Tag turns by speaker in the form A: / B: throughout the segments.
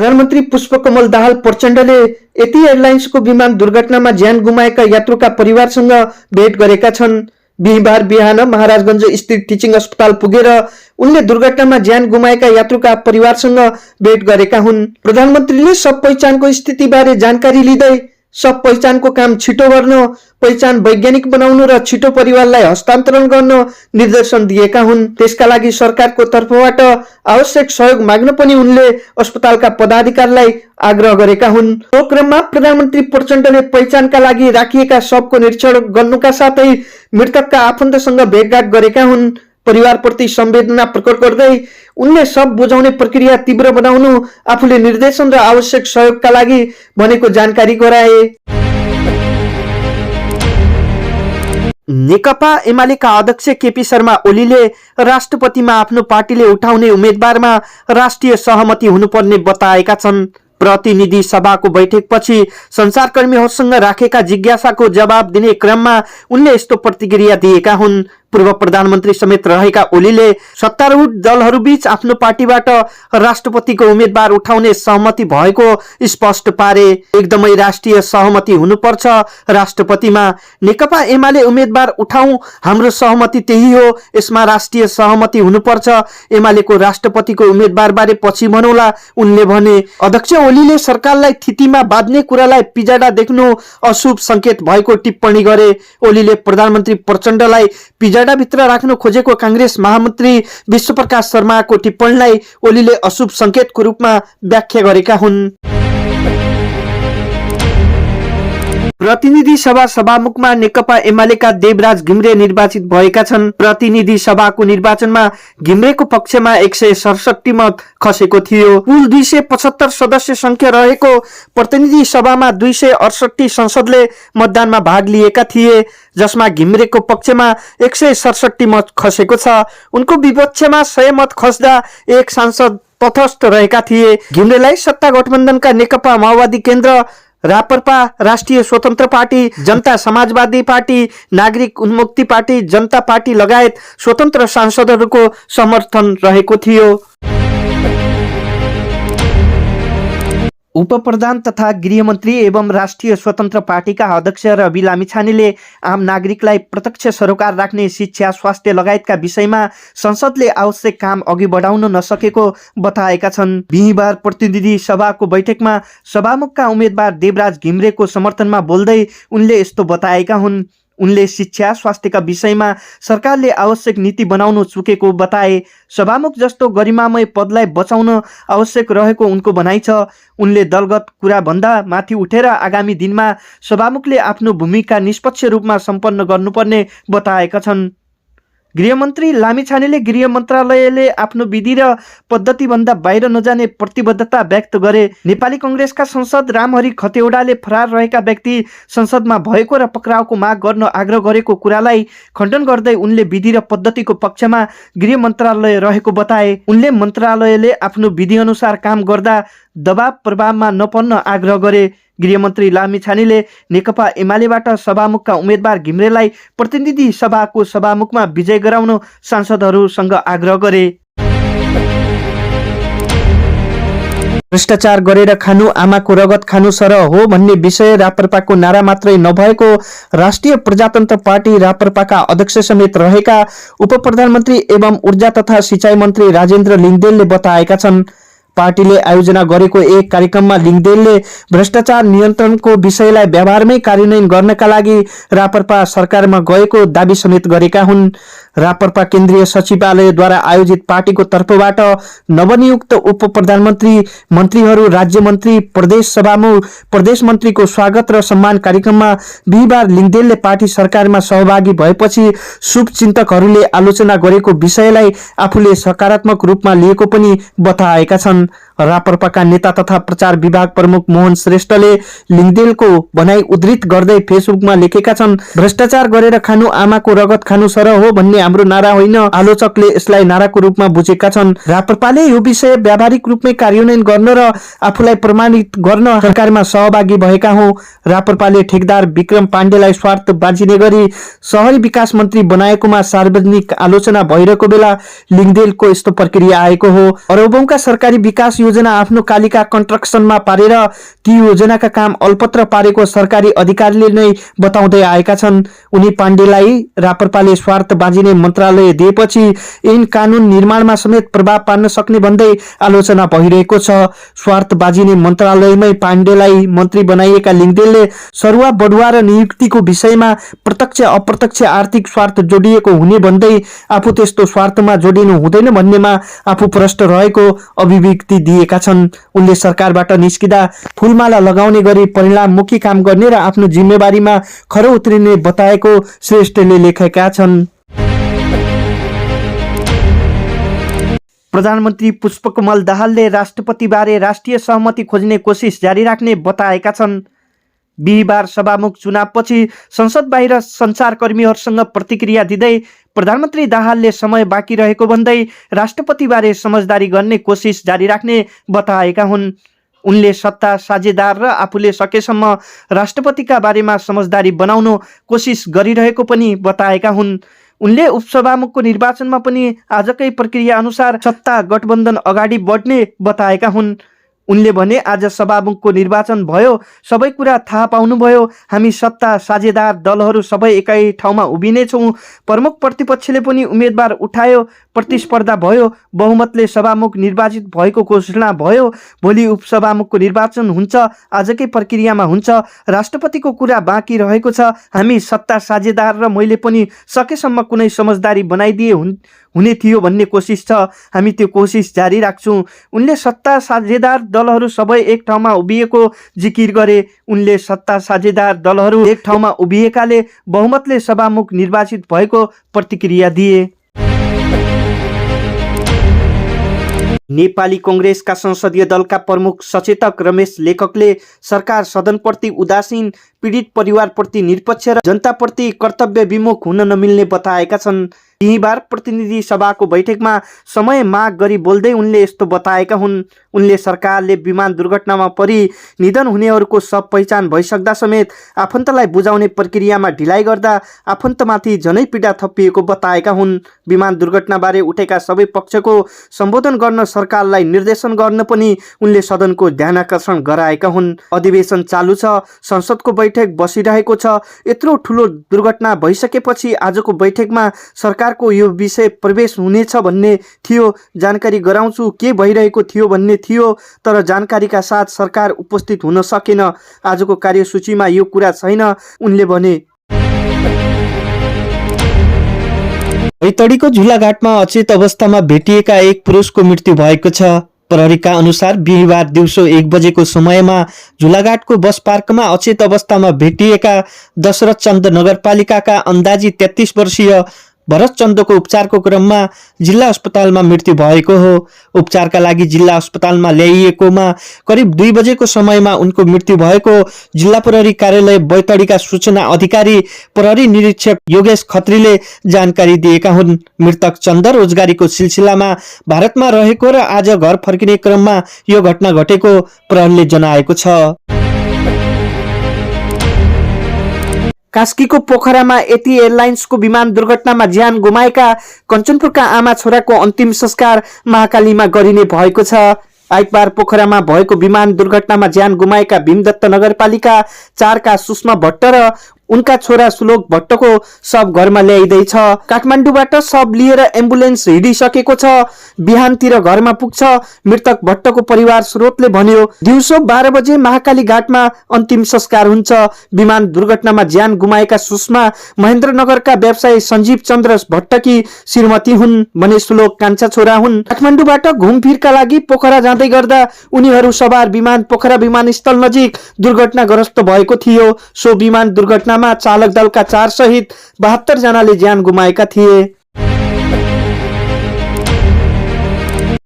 A: प्रधानमन्त्री पुष्पकमल दाहाल प्रचण्डले यति एयरलाइन्सको विमान दुर्घटनामा ज्यान गुमाएका यात्रुका परिवारसँग भेट गरेका छन्। बिहीबार बिहान महाराजगञ्ज स्थित टिचिङ अस्पताल पुगेर उनले दुर्घटनामा ज्यान गुमाएका यात्रुका परिवारसँग भेट गरेका हुन्। प्रधानमन्त्रीले सब पहिचानको स्थितिबारे जानकारी लिँदै सब पहिचानको काम छिटो गर्न, पहिचान वैज्ञानिक बनाउनु र छिटो परिवारलाई हस्तान्तरण गर्न निर्देशन दिएका हुन्। त्यसका लागि सरकारको तर्फबाट आवश्यक सहयोग माग्न पनि उनले अस्पतालका पदाधिकारीलाई आग्रह गरेका हुन्। यो क्रममा प्रधानमन्त्री प्रचण्डले पहिचानका लागि राखिएका शवको निरीक्षण गर्नुका साथै मृतकका आफन्तसँग भेटघाट गरेका हुन्। परिवारप्रति संवेदना प्रकट गर्दै उनले शव बुझाउने प्रक्रिया तीव्र बनाउनु, आफूले निर्देशन र आवश्यक सहयोगका लागि भनेको जानकारी गराए। नेकपा एमालेका अध्यक्ष केपी शर्मा ओलीले राष्ट्रपतिमा आफ्नो पार्टीले उठाउने उम्मेदवारमा राष्ट्रिय सहमति हुनुपर्ने बताएका छन्। प्रतिनिधि सभाको बैठकपछि संचारकर्मीहरूसँग राखेका जिज्ञासाको जवाब दिने क्रममा उनले यस्तो प्रतिक्रिया दिएका हुन्। पूर्व प्रधानमन्त्री समेत रहेका ओलीले सत्तारूढ दलहरूबीच आफ्नो पार्टीबाट राष्ट्रपतिको उम्मेदवार उठाउने सहमति भएको स्पष्ट पारे। एकदमै राष्ट्रिय सहमति हुनुपर्छ राष्ट्रपतिमा। नेकपा एमाले उम्मेदवार उठाउँ, हाम्रो सहमति त्यही हो, यसमा राष्ट्रिय सहमति हुनुपर्छ। एमालेको राष्ट्रपतिको उम्मेदवारबारे पछि भनौला, उनले भने। अध्यक्ष ओलीले सरकारलाई थितिमा बाँध्ने कुरालाई पिजाडा देख्नु अशुभ संकेत भएको टिप्पणी गरे। ओलीले प्रधानमन्त्री प्रचण्डलाई भित्र राख्न खोजेको कांग्रेस महामन्त्री विश्वप्रकाश शर्माको टिप्पणीलाई ओलीले अशुभ संकेतको रूपमा व्याख्या गरेका हुन्। प्रतिनिधि सभा सभामुखमा नेकपा एमालेका देवराज घिमिरे निर्वाचित भएका छन्। प्रतिनिधि सभाको निर्वाचनमा घिमिरेको पक्षमा 167 मत खसेको थियो। कुल 275 सदस्य संख्या रहेको प्रतिनिधि सभामा 268 संसदले मतदानमा भाग लिएका थिए, जसमा घिमिरेको पक्षमा 167 मत खसेको छ। उनको विपक्षमा 100 मत खस्दा एक सांसद तटस्थ रहेका थिए। घिमिरेलाई सत्ता गठबन्धनका नेकपा माओवादी केन्द्र, रापरपा, राष्ट्रिय स्वतन्त्र पार्टी, जनता समाजवादी पार्टी, नागरिक उन्मुक्ति पार्टी, जनता पार्टी लगायत स्वतन्त्र सांसदहरूको समर्थन रहेको थियो। उपप्रधान तथा गृहमन्त्री एवं राष्ट्रिय स्वतन्त्र पार्टीका अध्यक्ष रवि लामिछानेले आम नागरिकलाई प्रत्यक्ष सरोकार राख्ने शिक्षा, स्वास्थ्य लगायतका विषयमा संसदले आवश्यक काम अघि बढाउन नसकेको बताएका छन्। बिहीबार प्रतिनिधि सभाको बैठकमा सभामुखका उम्मेदवार देवराज घिमिरेको समर्थनमा बोल्दै उनले यस्तो बताएका हुन्। उनले शिक्षा, स्वास्थ्यका विषयमा सरकारले आवश्यक नीति बनाउनु चुकेको बताए। सभामुख जस्तो गरिमामय पदलाई बचाउन आवश्यक रहेको उनको भनाइ छ। उनले दलगत कुरा भन्दा माथि उठेर आगामी दिनमा सभामुखले आफ्नो भूमिका निष्पक्ष रूपमा सम्पन्न गर्नुपर्ने बताएका छन्। गृहमन्त्री लामिछानेले गृह मन्त्रालयले आफ्नो विधि र पद्धतिभन्दा बाहिर नजाने प्रतिबद्धता व्यक्त गरे। नेपाली कांग्रेसका सांसद रामहरि खतेवडाले फरार रहेका व्यक्ति संसदमा भएको र पक्राउको माग गर्न आग्रह गरेको कुरालाई खण्डन गर्दै उनले विधि र पद्धतिको पक्षमा गृह मन्त्रालय रहेको बताए। उनले मन्त्रालयले आफ्नो विधि अनुसार काम गर्दा दबाव प्रभावमा नपर्न आग्रह गरे। गृहमन्त्री लामिछानेले नेकपा एमालेबाट सभामुखका उम्मेदवार घिमिरेलाई प्रतिनिधि सभाको सभामुखमा विजय गराउन सांसदहरूसँग आग्रह गरे। भ्रष्टाचार गरेर खानु आमाको रगत खानु सरह हो भन्ने विषय रापरपाको नारा मात्रै नभएको राष्ट्रिय प्रजातन्त्र पार्टी रापरपाका अध्यक्ष समेत रहेका उपप्रधानमन्त्री एवं ऊर्जा तथा सिंचाई मन्त्री राजेन्द्र लिङदेलले बताएका छन्। पार्टीले आयोजना गरेको एक कार्यक्रममा लिङदेलले भ्रष्टाचार नियन्त्रणको विषयलाई व्यवहारमै कार्यान्वयन गर्नका लागि रापरपा सरकारमा गएको दावी समेत गरेका हुन्। रापरपा केन्द्रीय सचिवालयद्वारा आयोजित पार्टीको तर्फबाट नवनियुक्त उप प्रधानमन्त्री, मन्त्रीहरू, राज्य मन्त्री, प्रदेश सभामुख, प्रदेश मन्त्रीको स्वागत र सम्मान कार्यक्रममा बिहीबार लिङदेलले पार्टी सरकारमा सहभागी भएपछि शुभचिन्तकहरूले आलोचना गरेको विषयलाई आफूले सकारात्मक रूपमा लिएको पनि बताएका छन्। रापरपाका नेता तथा प्रचार विभाग प्रमुख मोहन श्रेष्ठले लिङदेलको भनाई उद्धृत गर्दै फेसबुकमा लेखेका छन्, भ्रष्टाचार गरेर खानु आमाको रगत खानु सरह हो भन्ने हाम्रो नारा होइन, आलोचकले यसलाई नाराको रूपमा बुझेका छन्। रापरपाले यो विषय व्यावहारिक रूपमै कार्यान्वयन गर्न र आफूलाई प्रमाणित गर्न सरकारमा सहभागी भएका हौं। रापरपाले ठेकदार विक्रम पाण्डेलाई स्वार्थ बाँचिने गरी शहरी विकास मन्त्री बनाएकोमा सार्वजनिक आलोचना भइरहेको बेला लिङदेलको यस्तो प्रक्रिया आएको हो। अरबौंका सरकारी विकास योजना आफ्नो कालिका कन्स्ट्रक्सनमा पारेर ती योजनाका काम अल्पत्र पारेको सरकारी अधिकारीले नै बताउँदै आएका छन्। उनी पाण्डेलाई रापरपाले स्वार्थ बाँझिने मन्त्रालय दिएपछि ऐन कानुन निर्माणमा समेत प्रभाव पार्न सक्ने भन्दै आलोचना भइरहेको छ। स्वार्थ बाँझिने मन्त्रालयमै पाण्डेलाई मन्त्री बनाइएका लिङदेनले सरुवा बढुवा र नियुक्तिको विषयमा प्रत्यक्ष अप्रत्यक्ष आर्थिक स्वार्थ जोडिएको हुने भन्दै आफू त्यस्तो स्वार्थमा जोडिनु हुँदैन भन्नेमा आफू प्रष्ट रहेको अभिव्यक्ति दिएका छन्। उनले सरकारबाट निस्किँदा फूलमाला लगाउने गरी परिणाममुखी काम गर्ने र आफ्नो जिम्मेवारीमा खरो उत्रिने बताएको श्रेष्ठले लेखेका छन्। प्रधानमन्त्री पुष्पकमल दाहालले राष्ट्रपतिबारे राष्ट्रिय सहमति खोज्ने कोसिस जारी राख्ने बताएका छन्। बिहिबार सभामुख चुनावपछि संसद बाहिर सञ्चारकर्मीहरूसँग प्रतिक्रिया दिँदै प्रधानमन्त्री दाहालले समय बाँकी रहेको भन्दै राष्ट्रपतिबारे समझदारी गर्ने कोसिस जारी राख्ने बताएका हुन्। उनले सत्ता साझेदार र आफूले सकेसम्म राष्ट्रपतिका बारेमा समझदारी बनाउन कोसिस गरिरहेको पनि बताएका हुन्। उनले उपसभामुखको निर्वाचनमा पनि आजकै प्रक्रिया अनुसार सत्ता गठबन्धन अगाडि बढ्ने बताएका हुन्। उनले भने आज सभामुखको निर्वाचन भयो, सबै कुरा थाहा पाउनुभयो। हामी सत्ता साझेदार दलहरू सबै एकै ठाउँमा उभिनेछौँ। प्रमुख प्रतिपक्षले पनि उम्मेदवार उठायो, प्रतिस्पर्धा भयो, बहुमतले सभामुख निर्वाचित भएको घोषणा भयो। भोलि उपसभामुखको निर्वाचन हुन्छ, आजकै प्रक्रियामा हुन्छ। राष्ट्रपतिको कुरा बाँकी रहेको छ। हामी सत्ता साझेदार र मैले पनि सकेसम्म कुनै समझदारी बनाइदिए हुने थियो भन्ने कोसिस छ। हामी त्यो कोसिस जारी राख्छौँ। उनले सत्ता साझेदार दलहरू सबै एक ठाउँमा उभिएको जिकिर गरे। उनले सत्ता साझेदार दलहरू एक ठाउँमा उभिएकाले बहुमतले सभामुख निर्वाचित भएको प्रतिक्रिया दिए। नेपाली कांग्रेसका संसदीय दलका प्रमुख सचेतक रमेश लेखकले सरकार सदनप्रति उदासीन, पीडित परिवारप्रति निरपेक्ष र जनताप्रति कर्तव्य विमुख हुन नमिल्ने बताएका छन्। बिहिबार प्रतिनिधि सभाको बैठकमा समय माग गरी बोल्दै उनले यस्तो बताएका हुन्। उनले सरकारले विमान दुर्घटनामा परि निधन हुनेहरूको सब पहिचान भइसक्दा समेत आफन्तलाई बुझाउने प्रक्रियामा ढिलाइ गर्दा आफन्तमाथि झनै पीडा थपिएको बताएका हुन्। विमान दुर्घटनाबारे उठेका सबै पक्षको सम्बोधन गर्न सरकारलाई निर्देशन गर्न पनि उनले सदनको ध्यानाकर्षण गराएका हुन्। अधिवेशन चालु छ, संसदको बैठक बसिरहेको छ। यत्रो ठुलो दुर्घटना भइसकेपछि आजको बैठकमा सरकारको यो विषय प्रवेश हुनेछ भन्ने थियो। जानकारी गराउँछु के भइरहेको थियो भन्ने थियो, तर जानकारीका साथ सरकार उपस्थित हुन सकेन। आजको कार्यसूचीमा यो कुरा छैन, उनले भने। बैतडीको झुलाघाटमा अचेत अवस्थामा भेटिएका एक पुरुषको मृत्यु भएको छ। प्रहरीका अनुसार बिहिबार दिउँसो 1 बजेको समयमा झुलाघाटको बस पार्कमा अचेत अवस्थामा भेटिएका दशरथ चन्द नगरपालिकाका अन्दाजी 33 वर्षीय भरत चन्दको उपचारको क्रममा जिल्ला अस्पतालमा मृत्यु भएको हो। उपचारका लागि जिल्ला अस्पतालमा ल्याइएकोमा करिब 2 बजेको समयमा उनको मृत्यु भएको जिल्ला प्रहरी कार्यालय बैतडीका सूचना अधिकारी प्रहरी निरीक्षक योगेश खत्रीले जानकारी दिएका हुन्। मृतक चन्द रोजगारीको सिलसिलामा भारतमा रहेको र आज घर फर्किने क्रममा यो घटना घटेको प्रहरीले जनाएको छ। कास्कीको पोखरामा एटी एयरलाइन्सको विमान दुर्घटनामा ज्यान गुमाएका कञ्चनपुरका आमा छोराको अन्तिम संस्कार महाकालीमा गरिने भएको छ। आइतबार पोखरामा भएको विमान दुर्घटनामा ज्यान गुमाएका भीमदत्त नगरपालिका 4 का सुषमा भट्ट र उनका छोरा सुलोक भट्टको शव घरमा ल्याइदैछ। काठमाडौँबाट शव लिएर एम्बुलेन्स हिँडिसकेको छ, बिहानतिर घरमा पुग्छ। मृतक भट्टको परिवार स्रोतले भन्यो दिउँसो 12 बजे महाकाली घाटमा अन्तिम संस्कार हुन्छ। विमान दुर्घटनामा ज्यान गुमाएका सुषमा महेन्द्रनगरका व्यवसायी सञ्जीव चन्द्र भट्टकी श्रीमती हुन् भने सुलोक कान्छा छोरा हुन्। काठमाडौँबाट घुमफिरका लागि पोखरा जाँदै गर्दा उनीहरू सवार विमान पोखरा विमानस्थल नजिक दुर्घटनाग्रस्त भएको थियो। सो विमान दुर्घटनामा चालक दलका 4 सहित 72 जनाले ज्यान गुमाएका थिए।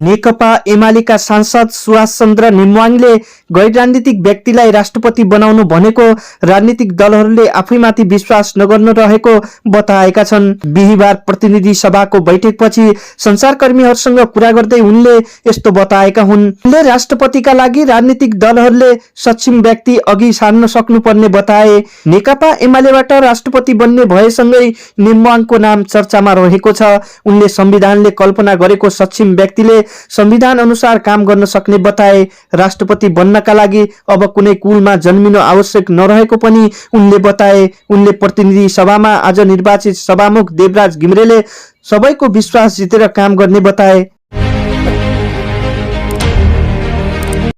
A: नेकपा एमालेका सांसद सुभाष चन्द्र नेमवाङले गैर राजनीतिक व्यक्तिलाई राष्ट्रपति बनाउनु भनेको राजनीतिक दलहरूले आफैमाथि विश्वास नगर्नु रहेको बताएका छन्। बिहिबार प्रतिनिधि सभाको बैठकपछि सञ्चारकर्मीहरूसँग कुरा गर्दै उनले यस्तो बताएका हुन्। उनले राष्ट्रपतिका लागि राजनीतिक दलहरूले सक्षम व्यक्ति अघि सार्न सक्नुपर्ने बताए। नेकपा एमालेबाट राष्ट्रपति बन्ने भएसँगै नेमवाङको नाम चर्चामा रहेको छ। उनले संविधानले कल्पना गरेको सक्षम व्यक्तिले संविधान अनुसार काम गर्न सक्ने बताए। राष्ट्रपति बन्नका लागि अब कुनै कुलमा जन्मिनु आवश्यक नरहेको पनि उनले बताए। उनले प्रतिनिधि सभामा आज निर्वाचित सभामुख देवराज घिमिरेले सबैको विश्वास जितेर काम गर्ने बताए।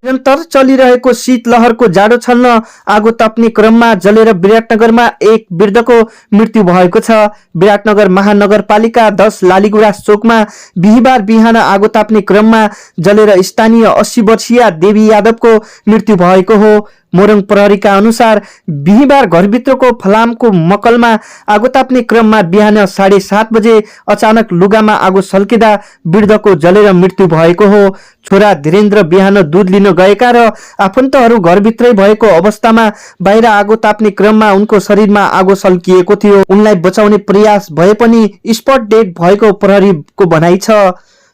A: निरन्तर चलिरहेको शीतलहरको जाडो छल्न आगो ताप्ने क्रममा जलेर विराटनगरमा एक वृद्धको मृत्यु भएको छ। विराटनगर महानगरपालिका 10 लालीगुराँस चोकमा बिहिबार बिहान आगो ताप्ने क्रममा जलेर स्थानीय 80 वर्षीय देवी यादवको मृत्यु भएको हो। मोरङ प्रहरीका अनुसार बिहिबार घरभित्रको फलामको मकलमा आगो ताप्ने क्रममा बिहान 7:30 बजे अचानक लुगामा आगो सल्किँदा वृद्धको जलेर मृत्यु भएको हो। छोरा धीरेन्द्र बिहान दूध लिन गएका र आफन्तहरू घरभित्रै भएको अवस्थामा बाहिर आगो ताप्ने क्रममा उनको शरीरमा आगो सल्किएको थियो। उनलाई बचाउने प्रयास भए पनि स्पट डेड भएको प्रहरीको भनाइ छ।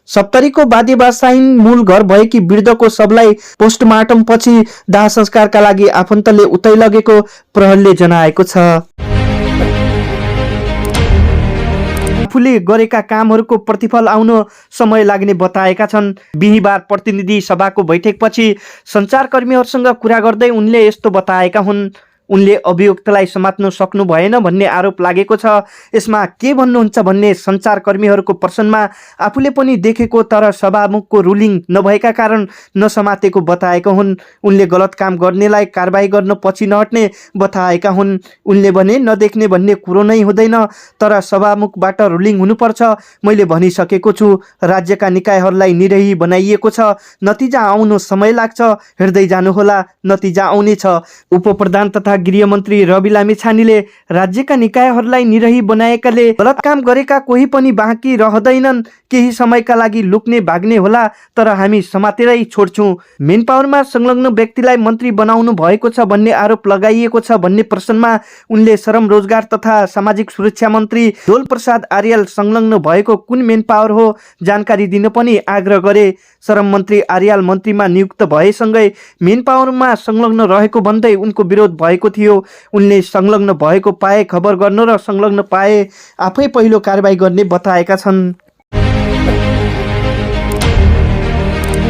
A: सप्तरीको बाध्यवासाहीन मूल घर भएकी वृद्धको शवलाई पोस्टमार्टम पछि दाह संस्कारका लागि आफन्तले उतै लगेको प्रहरीले जनाएको छ। आफूले गरेका कामहरूको प्रतिफल आउन समय लाग्ने बताएका छन्। बिहिबार प्रतिनिधि सभाको बैठकपछि सञ्चारकर्मीहरूसँग कुरा गर्दै उनले यस्तो बताएका हुन्। उनले अभियुक्तलाई समात्न सक्नु भएन भन्ने आरोप लागेको छ। यसमा के भन्नुहुन्छ भन्ने सञ्चारकर्मीहरूको प्रश्नमा आफूले पनि देखेको तर सभामुखको रुलिङ नभएका कारण नसमातेको बताएका हुन्। उनले गलत काम गर्नेलाई कारबाही गर्न पछि नहट्ने बताएका हुन्। उनले भने नदेख्ने भन्ने कुरो नै हुँदैन, तर सभामुखबाट रुलिङ हुनुपर्छ। मैले भनिसकेको छु, राज्यका निकायहरूलाई निरही बनाइएको छ। नतिजा आउनु समय लाग्छ, हेर्दै जानुहोला, नतिजा आउनेछ। उपप्रधान तथा गृहमन्त्री रवि लामिछानेले राज्यका निकायहरूलाई निरही बनाएकाले गलत काम गरेका कोही पनि बाँकी रहँदैनन्। केही समयका लागि लुक्ने भाग्ने होला, तर हामी समातेरै छोड्छौँ। मेन पावरमा संलग्न व्यक्तिलाई मन्त्री बनाउनु भएको छ भन्ने आरोप लगाइएको छ भन्ने प्रश्नमा उनले श्रम रोजगार तथा सामाजिक सुरक्षा मन्त्री डोल प्रसाद आर्याल संलग्न भएको कुन मेन पावर हो जानकारी दिन पनि आग्रह गरे। श्रम मन्त्री आर्याल मन्त्रीमा नियुक्त भएसँगै मेन पावरमा संलग्न रहेको भन्दै उनको विरोध भएको थियो। उनले संलग्न भएको पाए खबर गर्न र संलग्न पाए आफै पहिलो कारबाही गर्ने बताएका छन्।